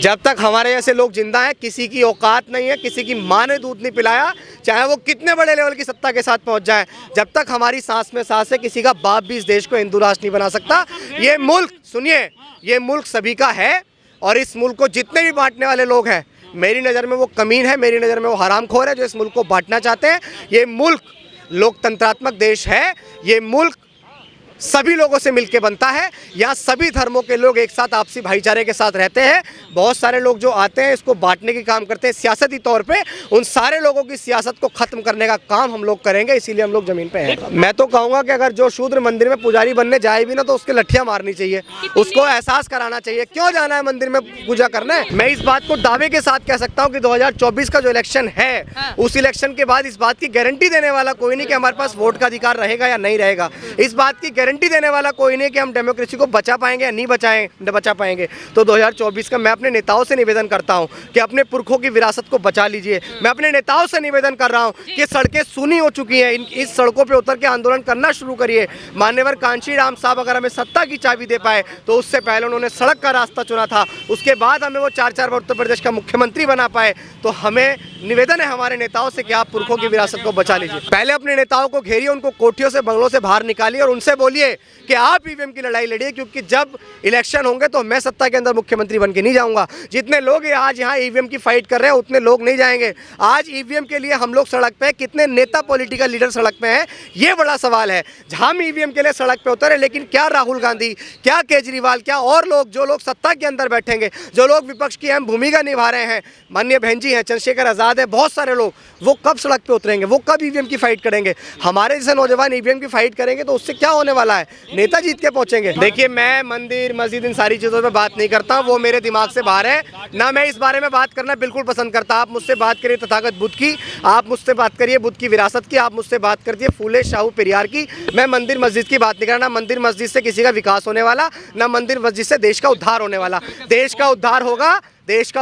जब तक हमारे जैसे लोग जिंदा हैं, किसी की औकात नहीं है, किसी की माँ ने दूध नहीं पिलाया, चाहे वो कितने बड़े लेवल की सत्ता के साथ पहुंच जाए, जब तक हमारी सांस में सांस है, किसी का बाप भी इस देश को हिंदू राष्ट्र नहीं बना सकता। ये मुल्क, सुनिए, ये मुल्क सभी का है और इस मुल्क को जितने भी बांटने वाले लोग हैं, मेरी नज़र में वो कमीन है, मेरी नज़र में वो हरामखोर है जो इस मुल्क को बांटना चाहते हैं। ये मुल्क लोकतंत्रात्मक देश है, ये मुल्क सभी लोगों से मिलकर बनता है, यहाँ सभी धर्मों के लोग एक साथ आपसी भाईचारे के साथ रहते हैं। बहुत सारे लोग जो आते हैं इसको बांटने के काम करते हैं सियासती तौर पे, उन सारे लोगों की सियासत को खत्म करने का काम हम लोग करेंगे, इसीलिए हम लोग जमीन पे हैं। मैं तो कहूँगा कि अगर जो शूद्र मंदिर में पुजारी बनने जाए भी ना तो उसके लठियाँ मारनी चाहिए, उसको एहसास कराना चाहिए क्यों जाना है मंदिर में पूजा करने। मैं इस बात को दावे के साथ कह सकता हूँ कि 2024 का जो इलेक्शन है उस इलेक्शन के बाद इस बात की गारंटी देने वाला कोई नहीं कि हमारे पास वोट का अधिकार रहेगा या नहीं रहेगा। इस बात की गारंटी देने वाला कोई नहीं कि हम डेमोक्रेसी को बचा पाएंगे या नहीं बचा पाएंगे। तो 2024 का मैं अपने नेताओं से निवेदन करता हूं कि अपने पुरखों की विरासत को बचा लीजिए। मैं अपने नेताओं से निवेदन कर रहा हूं कि सड़कें सूनी हो चुकी हैं, इस सड़कों पे उतर के आंदोलन करना शुरू करिए। मान्यवर कांशी राम साहब अगर हमें सत्ता की चाबी दे पाए तो उससे पहले उन्होंने सड़क का रास्ता चुना था, उसके बाद हमें वो 4 बार उत्तर प्रदेश का मुख्यमंत्री बना पाए। तो हमें निवेदन है हमारे नेताओं से कि आप पुरखों की विरासत को बचा लीजिए। पहले अपने नेताओं को घेरिए, उनको कोठियों से बंगलों से बाहर निकालिए और उनसे बोलिए कि आप ईवीएम की लड़ाई लड़िए, क्योंकि जब इलेक्शन होंगे तो मैं सत्ता के अंदर मुख्यमंत्री बन के नहीं जाऊंगा। जितने लोग आज यहाँ ईवीएम की फाइट कर रहे हैं उतने लोग नहीं जाएंगे। आज ईवीएम के लिए हम लोग सड़क पे, कितने नेता पॉलिटिकल लीडर सड़क पे हैं, ये बड़ा सवाल है। हम ईवीएम के लिए सड़क पे उतरे, लेकिन क्या राहुल गांधी, क्या केजरीवाल, क्या और लोग, जो लोग सत्ता के अंदर बैठेंगे, जो लोग विपक्ष की अहम भूमिका निभा रहे हैं, माननीय बहन जी हैं, चंद्रशेखर आजाद है, बहुत सारे लोग, वो कब सड़क पे उतरेंगे, वो कब ईवीएम की फाइट करेंगे? हमारे जैसे नौजवान ईवीएम की फाइट करेंगे तो उससे क्या होने वाला है? नेता जीत के पहुंचेंगे। देखिए, मैं मंदिर मस्जिद इन सारी चीज़ों पे बात नहीं करता, वो मेरे दिमाग से बाहर है ना। मैं इस बारे में बात करना बिल्कुल पसंद करता। आप मुझसे बात करिए तथागत बुद्ध की, आप मुझसे बात करिए बुद्ध की विरासत की, आप मुझसे बात करती है फूले शाहू पेरियार की। मैं मंदिर मस्जिद की बात नहीं करना। मंदिर मस्जिद से किसी का विकास होने वाला ना, मंदिर मस्जिद से देश का उद्धार होने वाला। देश का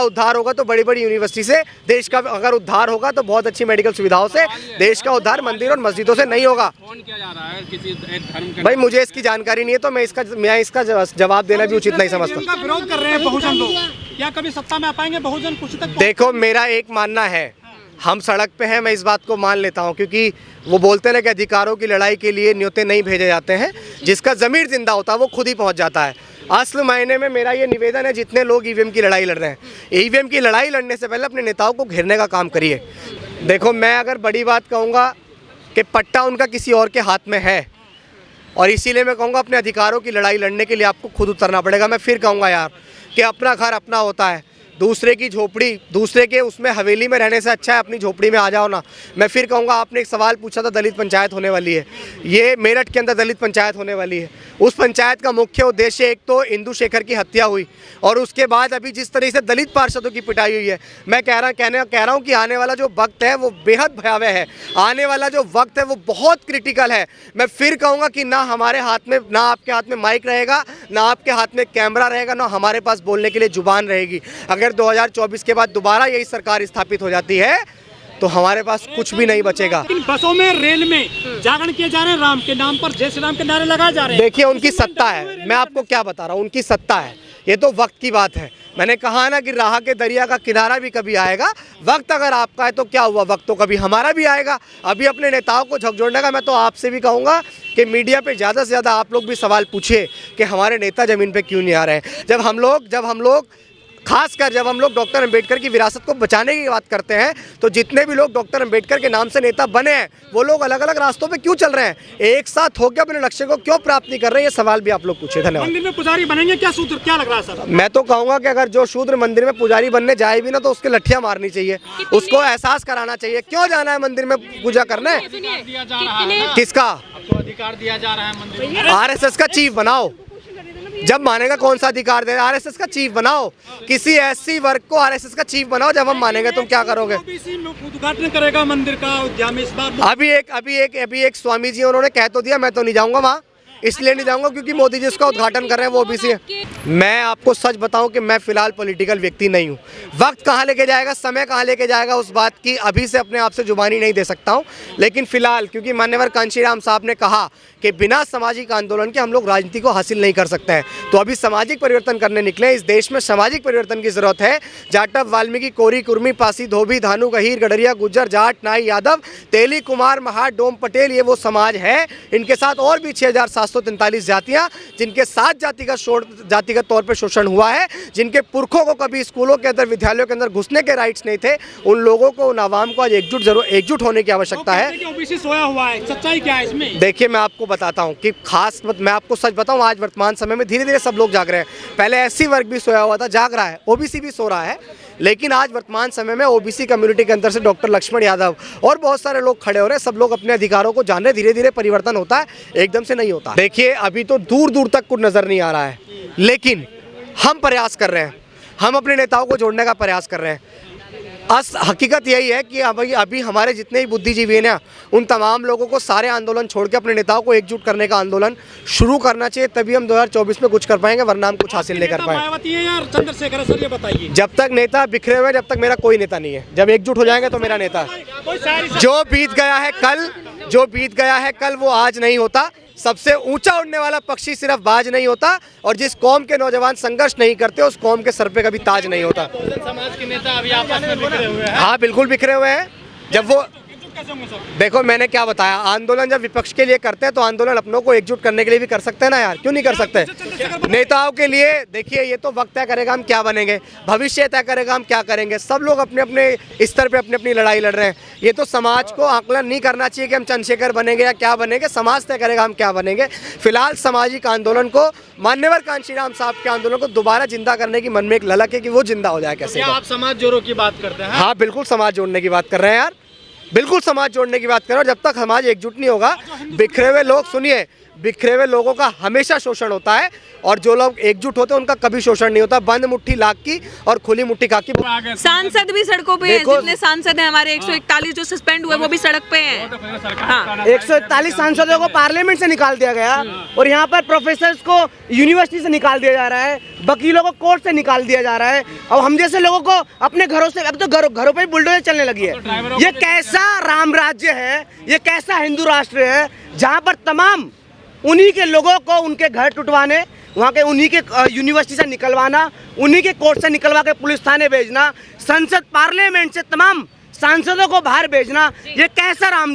उद्धार होगा तो बड़ी बड़ी यूनिवर्सिटी से। देश का अगर उद्धार होगा तो बहुत अच्छी मेडिकल सुविधाओं से। देश का उद्धार मंदिर और मस्जिदों से नहीं होगा। कौन किया जा रहा है किसी धर्म के? भाई, मुझे इसकी जानकारी नहीं है तो मैं इसका जवाब देना भी उचित नहीं समझता। का विरोध कर रहे हैं बहुजन लोग, क्या कभी सत्ता में आ पाएंगे बहुजन? कुछ तक देखो, मेरा एक मानना है, हम सड़क पे हैं, मैं इस बात को मान लेता हूं, क्योंकि वो बोलते हैं कि अधिकारों की लड़ाई के लिए न्योते नहीं भेजे जाते हैं, जिसका ज़मीर जिंदा होता है वो खुद ही पहुंच जाता है। असल मायने में मेरा ये निवेदन है, जितने लोग ईवीएम की लड़ाई लड़ रहे हैं, ईवीएम की लड़ाई लड़ने से पहले अपने नेताओं को घेरने का काम करिए। देखो, मैं अगर बड़ी बात कहूँगा कि पट्टा उनका किसी और के हाथ में है, और इसीलिए मैं कहूँगा अपने अधिकारों की लड़ाई लड़ने के लिए आपको खुद उतरना पड़ेगा। मैं फिर कहूँगा यार कि अपना घर अपना होता है, दूसरे की झोपड़ी, दूसरे के उसमें हवेली में रहने से अच्छा है अपनी झोपड़ी में आ जाओ ना। मैं फिर कहूँगा, आपने एक सवाल पूछा था, दलित पंचायत होने वाली है, ये मेरठ के अंदर दलित पंचायत होने वाली है। उस पंचायत का मुख्य उद्देश्य, एक तो इंदु शेखर की हत्या हुई और उसके बाद अभी जिस तरह से दलित पार्षदों की पिटाई हुई है, मैं कह रहा हूँ कि आने वाला जो वक्त है वो बेहद भयावह है। आने वाला जो वक्त है वो बहुत क्रिटिकल है। मैं फिर कहूँगा कि ना हमारे हाथ में, ना आपके हाथ में माइक रहेगा, ना आपके हाथ में कैमरा रहेगा, ना हमारे पास बोलने के लिए जुबान रहेगी। अगर 2024 के बाद दोबारा यही सरकार स्थापित हो जाती है तो हमारे पास कुछ भी नहीं बचेगा। बसों में, रेल में जागरण किए जा रहे हैं, राम के नाम पर जय श्री राम के नारे लगाए जा रहे हैं। देखिए, उनकी सत्ता है, मैं आपको क्या बता रहा हूँ, उनकी सत्ता है, ये तो वक्त की बात है। मैंने कहा ना कि राह के दरिया का किनारा भी कभी आएगा। वक्त अगर आपका है तो क्या हुआ, वक्त तो कभी हमारा भी आएगा। अभी अपने नेताओं को झकझोरने का मैं तो आपसे भी कहूँगा कि मीडिया पे ज़्यादा से ज़्यादा आप लोग भी सवाल पूछिए कि हमारे नेता ज़मीन पे क्यों नहीं आ रहे हैं। जब हम लोग खासकर जब हम लोग डॉक्टर अंबेडकर की विरासत को बचाने की बात करते हैं, तो जितने भी लोग डॉक्टर अंबेडकर के नाम से नेता बने हैं वो लोग अलग अलग रास्तों पे क्यों चल रहे हैं, एक साथ होकर अपने लक्ष्य को क्यों प्राप्त नहीं कर रहे हैं? ये सवाल भी आप लोग पूछे। धन्यवाद। मंदिर में पुजारी बनेंगे क्या शूद्र, क्या लग रहा है सर? मैं तो कहूँगा कि अगर जो शूद्र मंदिर में पुजारी बनने जाए भी ना तो उसके लठियाँ मारनी चाहिए, उसको एहसास कराना चाहिए क्यों जाना है मंदिर में पूजा करने। किसका अधिकार दिया जा रहा है मंदिर में? आरएसएस का चीफ बनाओ, जब मानेगा कौन सा अधिकार दे, आरएसएस का चीफ बनाओ, किसी एससी वर्ग को आरएसएस का चीफ बनाओ, जब हम मानेंगे तुम क्या करोगे? उद्घाटन करेगा मंदिर का उद्यान में इस बार। अभी एक स्वामी जी उन्होंने कह तो दिया, मैं तो नहीं जाऊंगा वहाँ। इसलिए नहीं जाऊंगा क्योंकि मोदी जी इसका उद्घाटन कर रहे हैं, वो ओबीसी है। मैं आपको सच बताऊं कि मैं फिलहाल पॉलिटिकल व्यक्ति नहीं हूं। वक्त कहां लेके जाएगा, समय कहां लेके जाएगा, उस बात की अभी से अपने आप से जुबानी नहीं दे सकता हूं। लेकिन फिलहाल क्योंकि मान्यवर कांशीराम साहब ने कहा कि बिना सामाजिक आंदोलन के हम लोग राजनीति को हासिल नहीं कर सकते हैं, तो अभी सामाजिक परिवर्तन करने निकले। इस देश में सामाजिक परिवर्तन की जरूरत है। जाटव, वाल्मीकि, कोरी, कुर्मी, पासी, धोबी, धानु, गहीर, गडरिया, गुज्जर, जाट, नाई, यादव, तेली, कुमार, महार, डोम, पटेल, ये वो समाज है। इनके साथ और भी 6743 जातियाँ, जिनके साथ जातिगत तौर पर शोषण हुआ है, जिनके पुरखों को कभी स्कूलों के अंदर, विद्यालयों के अंदर घुसने के राइट्स नहीं थे, उन लोगों को, उन आवाम को आज एकजुट होने की आवश्यकता है। ओबीसी सोया हुआ है, सच्चाई क्या है इसमें? देखिए, मैं आपको बताता हूं कि मैं आपको सच बताऊं, आज वर्तमान समय में धीरे धीरे सब लोग जाग रहे हैं। पहले एससी वर्ग भी सोया हुआ था, जाग रहा है, ओबीसी भी सो रहा है, लेकिन आज वर्तमान समय में ओबीसी कम्युनिटी के अंदर से डॉक्टर लक्ष्मण यादव और बहुत सारे लोग खड़े हो रहे हैं। सब लोग अपने अधिकारों को जान रहे। धीरे धीरे परिवर्तन होता है, एकदम से नहीं होता। देखिए, अभी तो दूर दूर तक कुछ नजर नहीं आ रहा है, लेकिन हम प्रयास कर रहे हैं, हम अपने नेताओं को जोड़ने का प्रयास कर रहे हैं। हकीकत यही है कि अभी हमारे जितने ही बुद्धिजीवी हैं ना, उन तमाम लोगों को सारे आंदोलन छोड़ के अपने नेताओं को एकजुट करने का आंदोलन शुरू करना चाहिए, तभी हम 2024 में कुछ कर पाएंगे, वरना हम कुछ हासिल नहीं कर पाएंगे। मायावती है या चंद्रशेखर है सर, ये बताइए। जब तक नेता बिखरे हुए, जब तक मेरा कोई नेता नहीं है। जब एकजुट हो जाएंगे तो मेरा नेता। जो बीत गया है कल वो आज नहीं होता। सबसे ऊंचा उड़ने वाला पक्षी सिर्फ बाज नहीं होता, और जिस कौम के नौजवान संघर्ष नहीं करते उस कौम के सर पे कभी ताज नहीं होता। समाज के नेता अभी आपस में बिखरे हुए हैं। हाँ, बिल्कुल बिखरे हुए हैं। जब वो देखो, मैंने क्या बताया, आंदोलन जब विपक्ष के लिए करते हैं तो आंदोलन अपनों को एकजुट करने के लिए भी कर सकते हैं ना यार, क्यों नहीं कर सकते? नेताओं के लिए देखिए, ये तो वक्त तय करेगा हम क्या बनेंगे, भविष्य तय करेगा हम क्या करेंगे। सब लोग अपने अपने स्तर पे अपनी अपनी लड़ाई लड़ रहे हैं। ये तो समाज को आकलन नहीं करना चाहिए कि हम चंद्रशेखर बनेंगे या क्या बनेंगे, समाज तय करेगा हम क्या बनेंगे। फिलहाल सामाजिक आंदोलन को, मान्यवर कांशीराम साहब के आंदोलन को दोबारा जिंदा करने की मन में एक ललक है कि वो जिंदा हो जाए कैसे। आप समाज जोड़ों की बात करते हैं? हाँ, बिल्कुल समाज जोड़ने की बात कर रहे हैं यार, बिल्कुल समाज जोड़ने की बात करो। जब तक समाज एकजुट नहीं होगा, बिखरे हुए लोग, सुनिए, बिखरे हुए लोगों का हमेशा शोषण होता है, और जो लोग एकजुट होते हैं उनका कभी शोषण नहीं होता। बंद मुट्ठी लाख की और खुली मुट्ठी काक की। सांसद भी सड़कों पे हैं, जितने सांसद हैं हमारे 141 जो सस्पेंड हुए वो भी सड़क पे हैं। हाँ। 141 सांसदों को पार्लियामेंट से निकाल दिया गया, और यहाँ पर प्रोफेसर्स को यूनिवर्सिटी से निकाल दिया जा रहा है, वकीलों को कोर्ट से निकाल दिया जा रहा है, और हम जैसे लोगों को अपने घरों से, अब तो घरों पे बुलडोजर चलने लगी है। ये कैसा राम राज्य है, ये कैसा हिंदू राष्ट्र है, जहाँ पर तमाम उन्हीं के लोगों को उनके घर टुटवाने, वहाँ के उन्हीं के यूनिवर्सिटी से निकलवाना, उन्हीं के कोर्ट से निकलवा के पुलिस थाने भेजना, संसद पार्लियामेंट से तमाम सांसदों को बाहर भेजना, ये कैसा राम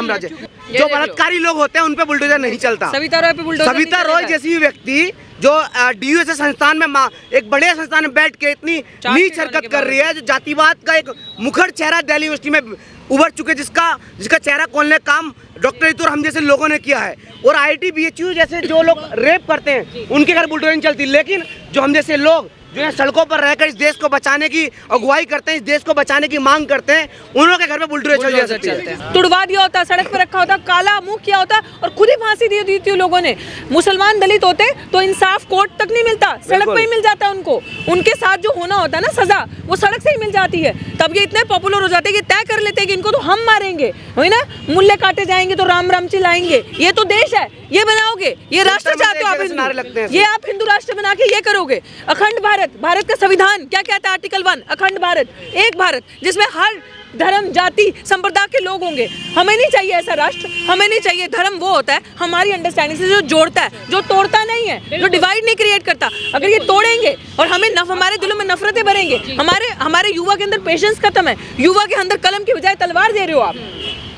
राज्य? जो बलात्कारी लोग होते हैं उन पे बुलडोजर नहीं चलता। सविता रॉय जैसी व्यक्ति जो DUSA संस्थान में, एक बड़े संस्थान में बैठ के इतनी नीच हरकत कर रही है, जो जातिवाद का एक मुखर चेहरा दिल्ली यूनिवर्सिटी में उभर चुके, जिसका चेहरा खोलने का काम डॉक्टर इतुर हम जैसे लोगों ने किया है। और IIT BHU जैसे जो लोग रेप करते हैं उनके घर बुलडोजर नहीं चलती, लेकिन जो हम जैसे लोग जो है सड़कों पर रहकर इस देश को बचाने की अगुवाई करते हैं, इस देश को बचाने की मांग करते हैं, उन के घर में बुलडोजर चलते हैं। तुड़वा दिया होता, सड़क पर रखा होता, काला मुंह किया होता, और खुद ही फांसी दी थी लोगों ने। मुसलमान दलित होते तो इंसाफ कोर्ट तक नहीं मिलता, सड़क पे ही मिल जाता है उनको। उनके साथ जो होना होता है ना सजा, वो सड़क से ही मिल जाती है। तब ये इतने पॉपुलर हो जाते हैं कि तय कर लेते हैं कि इनको तो हम मारेंगे, है ना, मुल्ले काटे जाएंगे तो राम राम चिल्लाएंगे। ये तो देश है, ये बनाओगे, ये राष्ट्र चाहते हो आप, ये आप हिंदू राष्ट्र बना के ये करोगे। अखंड भारत, भारत का संविधान क्या कहता है? आर्टिकल 1, अखंड भारत, एक भारत, जिसमें हर धर्म, जाति, संप्रदाय के लोग होंगे। हमें नहीं चाहिए ऐसा राष्ट्र, हमें नहीं चाहिए। धर्म वो होता है हमारी अंडरस्टैंडिंग से जो जोड़ता है, जो तोड़ता नहीं है, जो डिवाइड नहीं क्रिएट करता। अगर ये तोड़ेंगे और हमें हमारे दिलों में नफरतें भरेंगे, हमारे युवा के अंदर पेशेंस खत्म है, युवा के अंदर कलम की बजाय तलवार दे रहे हो आप।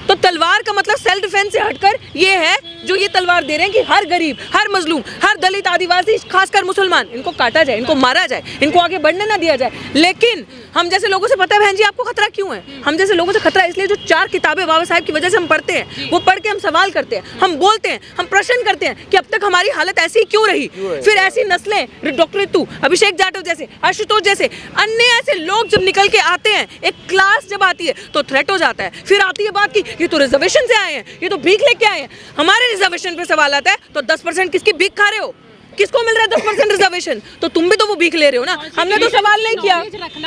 तो तलवार का मतलब सेल्फ डिफेंस से हटकर ये है जो ये तलवार दे रहे हैं कि हर गरीब, हर मजलूम, हर दलित, आदिवासी, खासकर मुसलमान, इनको काटा जाए, इनको मारा जाए, इनको आगे बढ़ने ना दिया जाए। लेकिन हम जैसे लोगों से पता है बहन जी आपको खतरा क्यों है? हम जैसे लोगों से खतरा इसलिए जो 4 किताबें बाबा साहब की वजह से हम पढ़ते हैं, वो पढ़ के हम सवाल करते हैं, हम बोलते हैं, हम प्रश्न करते हैं कि अब तक हमारी हालत ऐसी क्यों रही। फिर ऐसी नस्लें, डॉक्टर इतू, अभिषेक जाटव जैसे, आशुतोष जैसे अन्य ऐसे लोग जब निकल के आते हैं, एक क्लास जब आती है तो थ्रेट हो जाता है। फिर आती है बात की ये तो रिजर्वेशन से आए हैं, ये तो भीख लेके आए हैं। हमारे रिजर्वेशन पे सवाल आता है तो 10% किसकी भीख खा रहे हो? किसको मिल रहा है 10% रिजर्वेशन? तो तुम भी तो वो भीख ले रहे हो ना। हमने तो सवाल नहीं किया।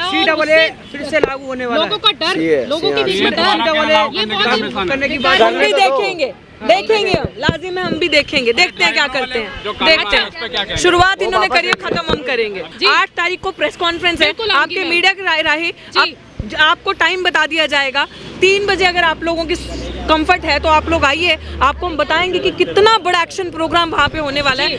CAA फिर से लागू होने वाला है। लोगों का डर, लोगों के बीच में डर, करने की बात हम भी देखेंगे। देखेंगे लाजिम है, हम भी देखेंगे, देखते हैं क्या करते हैं, देखते हैं। शुरुआत इन्होंने करी है, खत्म हम करेंगे। 8 तारीख को प्रेस कॉन्फ्रेंस है, बिल्कुल आऊंगी आपके मैं। मीडिया के राही आपको टाइम बता दिया जाएगा 3 बजे। अगर आप लोगों की कंफर्ट है तो आप लोग आइए, आपको हम बताएंगे कि कितना बड़ा एक्शन प्रोग्राम वहाँ पे होने वाला है।